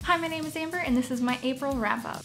Hi, my name is Amber and this is my April wrap-up.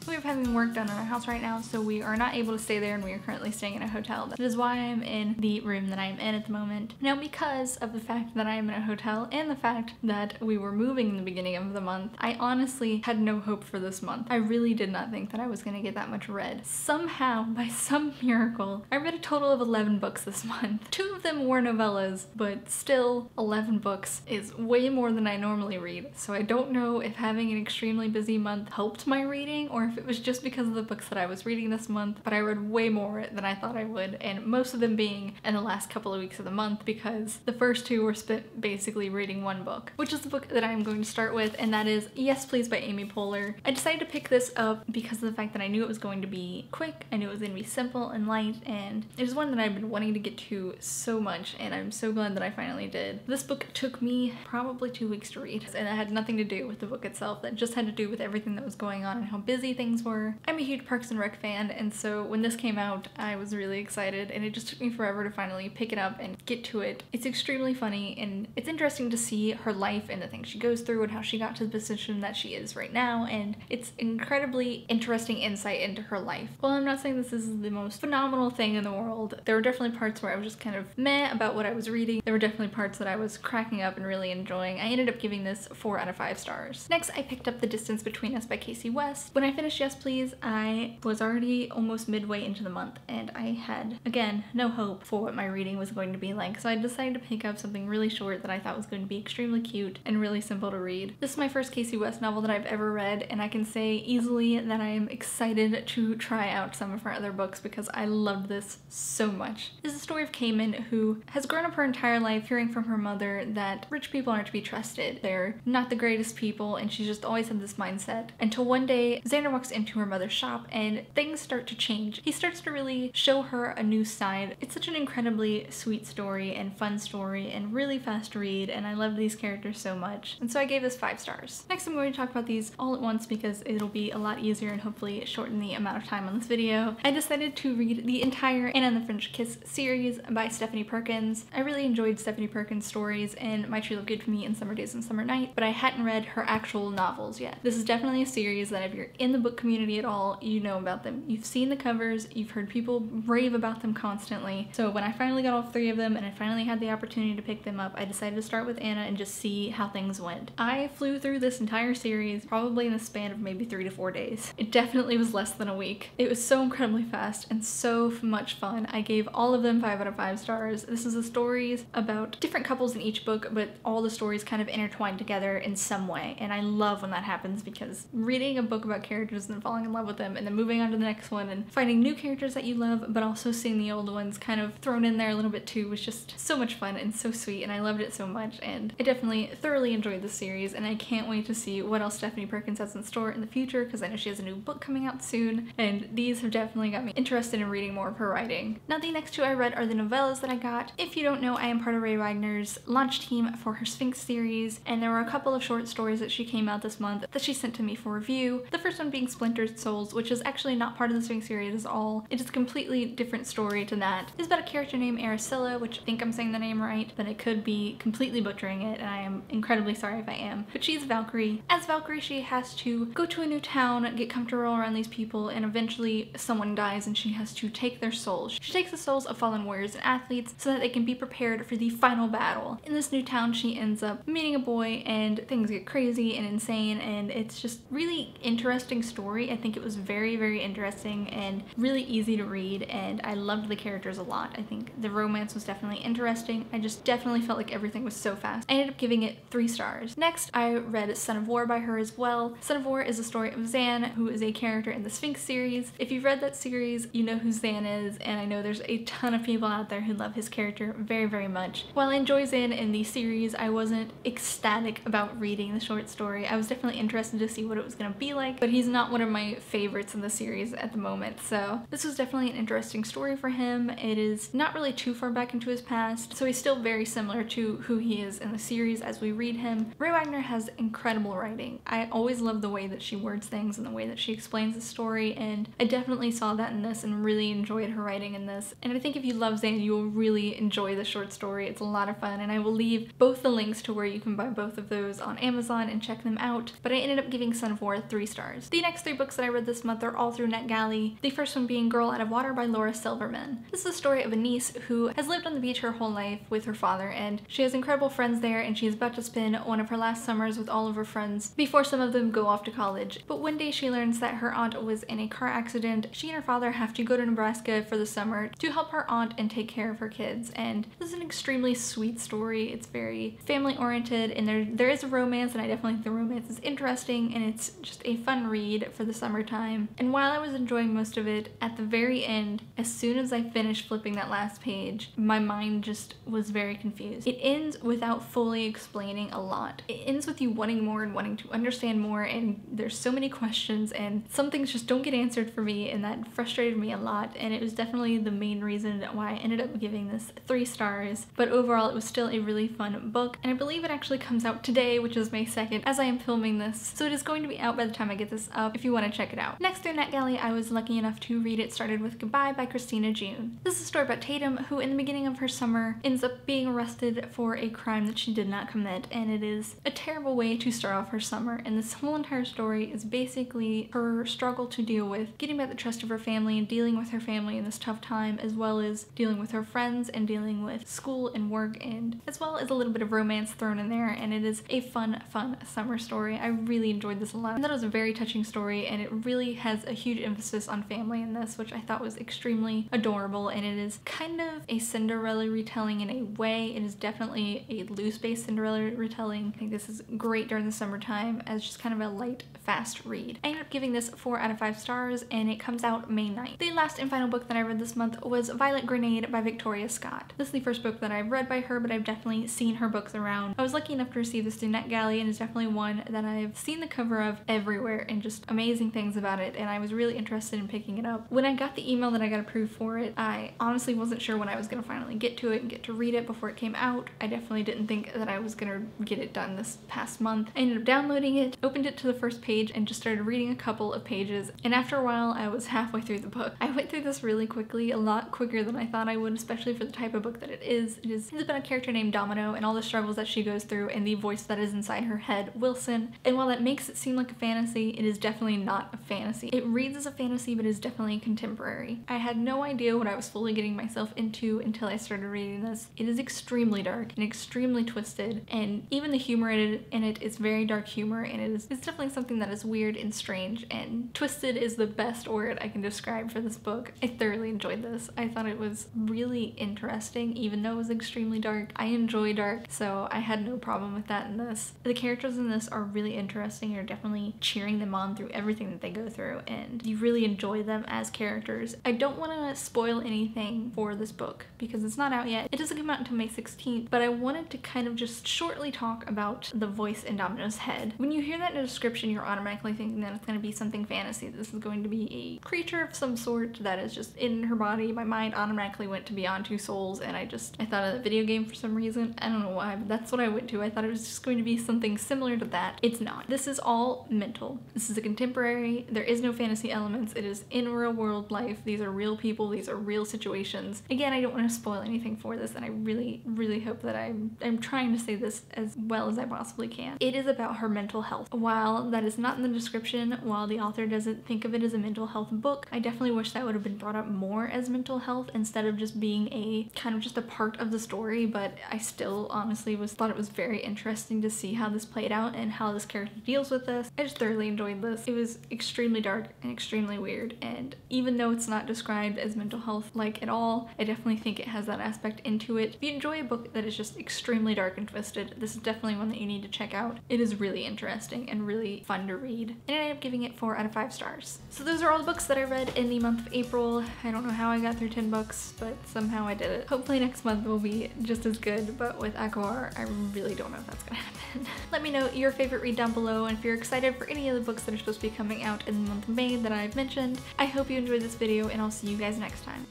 We have having work done on our house right now, so we are not able to stay there and we are currently staying in a hotel. That is why I'm in the room that I'm in at the moment. Now, because of the fact that I am in a hotel and the fact that we were moving in the beginning of the month, I honestly had no hope for this month. I really did not think that I was gonna get that much read. Somehow, by some miracle, I read a total of 11 books this month. 2 of them were novellas, but still 11 books is way more than I normally read. So I don't know if having an extremely busy month helped my reading or if it was just because of the books that I was reading this month, but I read way more than I thought I would, and most of them being in the last couple of weeks of the month because the first 2 were spent basically reading one book, which is the book that I'm going to start with, and that is Yes Please by Amy Poehler. I decided to pick this up because of the fact that I knew it was going to be quick, I knew it was going to be simple and light, and it is one that I've been wanting to get to so much, and I'm so glad that I finally did. This book took me probably 2 weeks to read, and it had nothing to do with the book itself. That just had to do with everything that was going on and how busy things were. I'm a huge Parks and Rec fan, and so when this came out, I was really excited, and it just took me forever to finally pick it up and get to it. It's extremely funny, and it's interesting to see her life and the things she goes through and how she got to the position that she is right now, and it's incredibly interesting insight into her life. While I'm not saying this is the most phenomenal thing in the world, there were definitely parts where I was just kind of meh about what I was reading. There were definitely parts that I was cracking up and really enjoying. I ended up giving this 4 out of 5 stars. Next, I picked up The Distance Between Us by Casey West. When I finished Yes Please, I was already almost midway into the month, and I had, again, no hope for what my reading was going to be like, so I decided to pick up something really short that I thought was going to be extremely cute and really simple to read. This is my first Casey West novel that I've ever read, and I can say easily that I am excited to try out some of her other books because I loved this so much. This is the story of Cayman, who has grown up her entire life hearing from her mother that rich people aren't to be trusted. They're not the greatest people, and she's just always had this mindset until one day Xander walks into her mother's shop and things start to change. He starts to really show her a new side. It's such an incredibly sweet story and fun story and really fast to read, and I love these characters so much, and so I gave this 5 stars. Next, I'm going to talk about these all at once because it'll be a lot easier and hopefully shorten the amount of time on this video. I decided to read the entire Anna and the French Kiss series by Stephanie Perkins. I really enjoyed Stephanie Perkins' stories and My True Love Good for Me and Summer Days and Summer Night, but I hadn't read her actual novels yet. This is definitely a series that if you're in the book community at all, you know about them. You've seen the covers, you've heard people rave about them constantly. So when I finally got all 3 of them and I finally had the opportunity to pick them up, I decided to start with Anna and just see how things went. I flew through this entire series probably in the span of maybe 3 to 4 days. It definitely was less than a week. It was so incredibly fast and so much fun. I gave all of them 5 out of 5 stars. This is the stories about different couples in each book, but all the stories kind of intertwined together in some way, and I love when that happens because reading a book about characters and falling in love with them and then moving on to the next one and finding new characters that you love but also seeing the old ones kind of thrown in there a little bit too was just so much fun and so sweet, and I loved it so much, and I definitely thoroughly enjoyed this series, and I can't wait to see what else Stephanie Perkins has in store in the future because I know she has a new book coming out soon, and these have definitely got me interested in reading more of her writing. Now, the next 2 I read are the novellas that I got. If you don't know, I am part of Ray Wagner's launch team for her Sphinx series, and there were a couple of short stories that she came out this month that she sent to me for review. The first one being Splintered Souls, which is actually not part of the Sphinx series at all. It is a completely different story to that. It's about a character named Aracilla, which I think I'm saying the name right, but I could be completely butchering it, and I am incredibly sorry if I am. But she's Valkyrie. As Valkyrie, she has to go to a new town, get comfortable around these people, and eventually someone dies and she has to take their souls. She takes the souls of fallen warriors and athletes so that they can be prepared for the final battle. In this new town, she ends up meeting a boy and things get crazy and insane, and it's just really interesting story. I think it was very, very interesting and really easy to read, and I loved the characters a lot. I think the romance was definitely interesting. I just definitely felt like everything was so fast. I ended up giving it 3 stars. Next, I read Son of War by her as well. Son of War is the story of Zan, who is a character in the Sphinx series. If you've read that series, you know who Zan is, and I know there's a ton of people out there who love his character very, very much. While I enjoy Zan in the series, I wasn't ecstatic about reading the short story. I was definitely interested to see what it was going to be like, but he's not one of my favorites in the series at the moment. So this was definitely an interesting story for him. It is not really too far back into his past, so he's still very similar to who he is in the series as we read him. Ray Wagner has incredible writing. I always love the way that she words things and the way that she explains the story, and I definitely saw that in this and really enjoyed her writing in this. And I think if you love Zane, you will really enjoy the short story. It's a lot of fun, and I will leave both the links to where you can buy both of those on Amazon and check them out. But I ended up giving Son of War 3 stars. The next 3 books that I read this month are all through NetGalley. The first one being Girl Out of Water by Laura Silverman. This is the story of a niece who has lived on the beach her whole life with her father, and she has incredible friends there, and she is about to spend one of her last summers with all of her friends before some of them go off to college. But one day she learns that her aunt was in a car accident. She and her father have to go to Nebraska for the summer to help her aunt and take care of her kids, and this is an extremely sweet story. It's very family oriented, and there is a romance, and I definitely think the romance is interesting, and it's just a fun read for the summertime. And while I was enjoying most of it, at the very end, as soon as I finished flipping that last page, my mind just was very confused. It ends without fully explaining a lot. It ends with you wanting more and wanting to understand more, and there's so many questions, and some things just don't get answered for me, and that frustrated me a lot, and it was definitely the main reason why I ended up giving this 3 stars. But overall, it was still a really fun book, and I believe it actually comes out today, which is May 2nd, as I am filming this, so it is going to be out by the time I get this up if you want to check it out. Next through NetGalley, I was lucky enough to read It Started With Goodbye by Christina June. This is a story about Tatum, who in the beginning of her summer ends up being arrested for a crime that she did not commit, and it is a terrible way to start off her summer. And this whole entire story is basically her struggle to deal with getting back the trust of her family and dealing with her family in this tough time, as well as dealing with her friends and dealing with school and work, and as well as a little bit of romance thrown in there. And it is a fun summer story. I really enjoyed this a lot. I thought it was a very touching story, and it really has a huge emphasis on family in this, which I thought was extremely adorable. And it is kind of a Cinderella retelling in a way. It is definitely a loose-based Cinderella retelling. I think this is great during the summertime as just kind of a light, fast read. I ended up giving this 4 out of 5 stars, and it comes out May 9th. The last and final book that I read this month was Violet Grenade by Victoria Scott. This is the first book that I've read by her, but I've definitely seen her books around. I was lucky enough to receive this through NetGalley, and it's definitely one that I've seen the cover of everywhere and just amazing things about it, and I was really interested in picking it up. When I got the email that I got approved for it, I honestly wasn't sure when I was gonna finally get to it and get to read it before it came out. I definitely didn't think that I was gonna get it done this past month. I ended up downloading it, opened it to the first page, and just started reading a couple of pages, and after a while I was halfway through the book. I went through this really quickly, a lot quicker than I thought I would, especially for the type of book that it is. It's about a character named Domino and all the struggles that she goes through, and the voice that is inside her head, Wilson. And while that makes it seem like a fantasy, it is definitely not a fantasy. It reads as a fantasy, but is definitely contemporary. I had no idea what I was fully getting myself into until I started reading this. It is extremely dark and extremely twisted, and even the humor in it is very dark humor, and it's definitely something that is weird and strange, and twisted is the best word I can describe for this book. I thoroughly enjoyed this. I thought it was really interesting, even though it was extremely dark. I enjoy dark, so I had no problem with that in this. The characters in this are really interesting. You're definitely cheering them on through everything that they go through, and you really enjoy them as characters. I don't want to spoil anything for this book because it's not out yet. It doesn't come out until May 16th, but I wanted to kind of just shortly talk about the voice in Domino's head. When you hear that in a description, you're automatically thinking that it's going to be something fantasy. This is going to be a creature of some sort that is just in her body. My mind automatically went to Beyond Two Souls, and I thought of the video game for some reason. I don't know why, but that's what I went to. I thought it was just going to be something similar to that. It's not. This is all mental. This is a contemporary. There is no fantasy elements. It is in real world life. These are real people. These are real situations. Again, I don't want to spoil anything for this, and I really hope that I'm trying to say this as well as I possibly can. It is about her mental health. While that is not in the description, while the author doesn't think of it as a mental health book, I definitely wish that would have been brought up more as mental health instead of just being a kind of just a part of the story. But I still honestly thought it was very interesting to see how this played out and how this character deals with this. I just thoroughly enjoyed this. It was extremely dark and extremely weird, and even though it's not described as mental health like at all, I definitely think it has that aspect into it. If you enjoy a book that is just extremely dark and twisted, this is definitely one that you need to check out. It is really interesting and really fun to read, and I ended up giving it 4 out of 5 stars. So those are all the books that I read in the month of April. I don't know how I got through 10 books, but somehow I did it. Hopefully next month will be just as good, but with Aquar, I really don't know if that's gonna happen. Let me know your favorite read down below, and if you're excited for any of the books that are supposed to be coming out in the month of May that I've mentioned. I hope you enjoyed this video, and I'll see you guys next time.